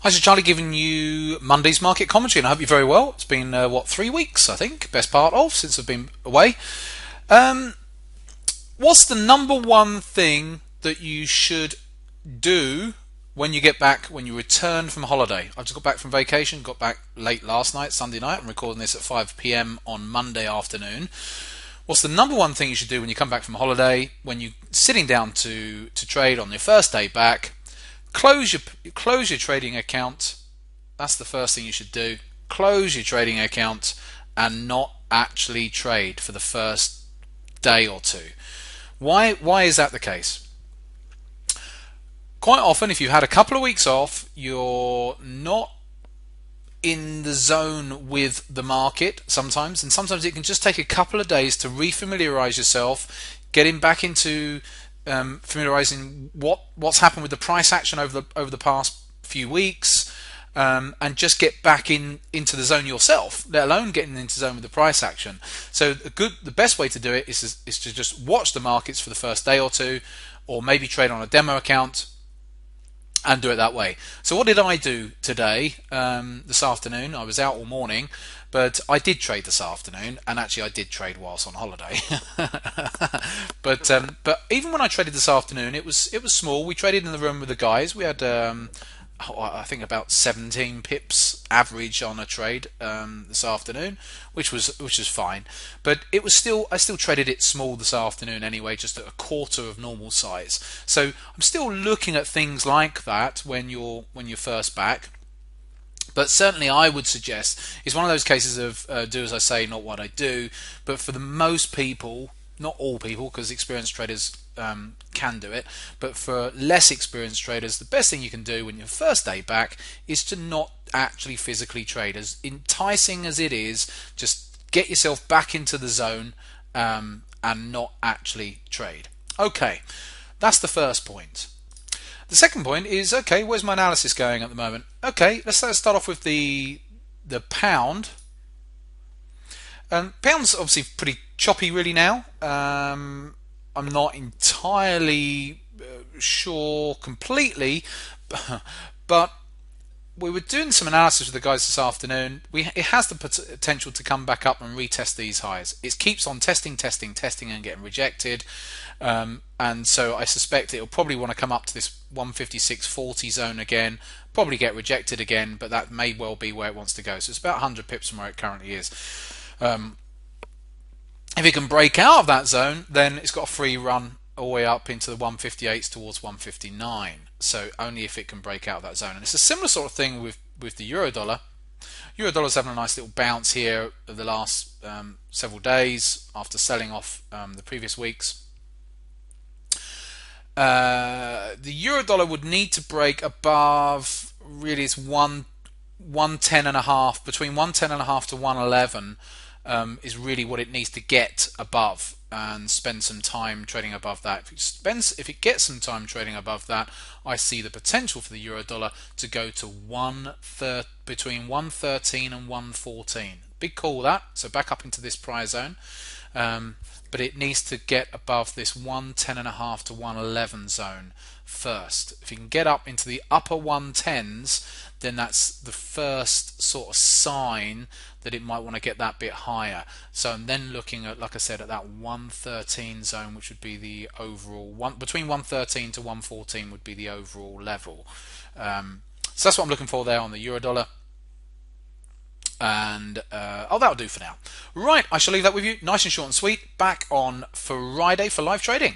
Hi, so Charlie giving you Monday's market commentary, and I hope you're very well. It's been, 3 weeks, I think, best part of, since I've been away. Um, what's the number one thing that you should do when you get back, when you return from holiday? I've just got back from vacation, got back late last night, Sunday night. I'm recording this at 5 p.m. on Monday afternoon. What's the number one thing you should do when you come back from holiday, when you're sitting down to trade on your first day back? Close your trading account. That's the first thing you should do. Close your trading account and not actually trade for the first day or two. Why is that the case? Quite often, if you've had a couple of weeks off, you're not in the zone with the market sometimes, and sometimes it can just take a couple of days to refamiliarize yourself, getting back into familiarizing what's happened with the price action over the past few weeks, and just get back into the zone yourself, let alone getting into the zone with the price action. So the best way to do it is to just watch the markets for the first day or two, or maybe trade on a demo account and do it that way. So what did I do today, this afternoon? I was out all morning, but I did trade this afternoon, and actually I did trade whilst on holiday. but even when I traded this afternoon, it was small. We traded in the room with the guys. We had I think about 17 pips average on a trade this afternoon, which was fine. But I still traded it small this afternoon anyway, just at a quarter of normal size. So I'm still looking at things like that when you're first back. But certainly I would suggest it's one of those cases of do as I say, not what I do. But for the most people, not all people, because experienced traders can do it, but for less experienced traders, the best thing you can do when your first day back is to not actually physically trade. As enticing as it is, just get yourself back into the zone and not actually trade. Okay, that's the first point. The second point is, okay, where's my analysis going at the moment? Okay, let's start off with the pound. Pound's obviously pretty choppy really now. I'm not entirely sure completely, but we were doing some analysis with the guys this afternoon. It has the potential to come back up and retest these highs. It keeps on testing and getting rejected, and so I suspect it'll probably want to come up to this 156.40 zone again, probably get rejected again, but that may well be where it wants to go. So it's about 100 pips from where it currently is. If it can break out of that zone, then it's got a free run all the way up into the 158s towards 159. So only if it can break out of that zone. And it's a similar sort of thing with the euro dollar. Euro dollar's having a nice little bounce here of the last several days after selling off the previous weeks. The euro dollar would need to break above, really it's 110.5, between 110.5 to 111. Is really what it needs to get above and spend some time trading above that. If it gets some time trading above that, I see the potential for the euro dollar to go to between 113 and 114. Big call that, so back up into this price zone. But it needs to get above this 110.5 to 111 zone first. If you can get up into the upper 110s, then that's the first sort of sign that it might want to get that bit higher. So I'm then looking at, like I said, at that 113 zone, which would be the overall between 113 to 114 would be the overall level. So that's what I'm looking for there on the euro dollar. And that'll do for now. Right, I shall leave that with you. Nice and short and sweet. Back on Friday for live trading.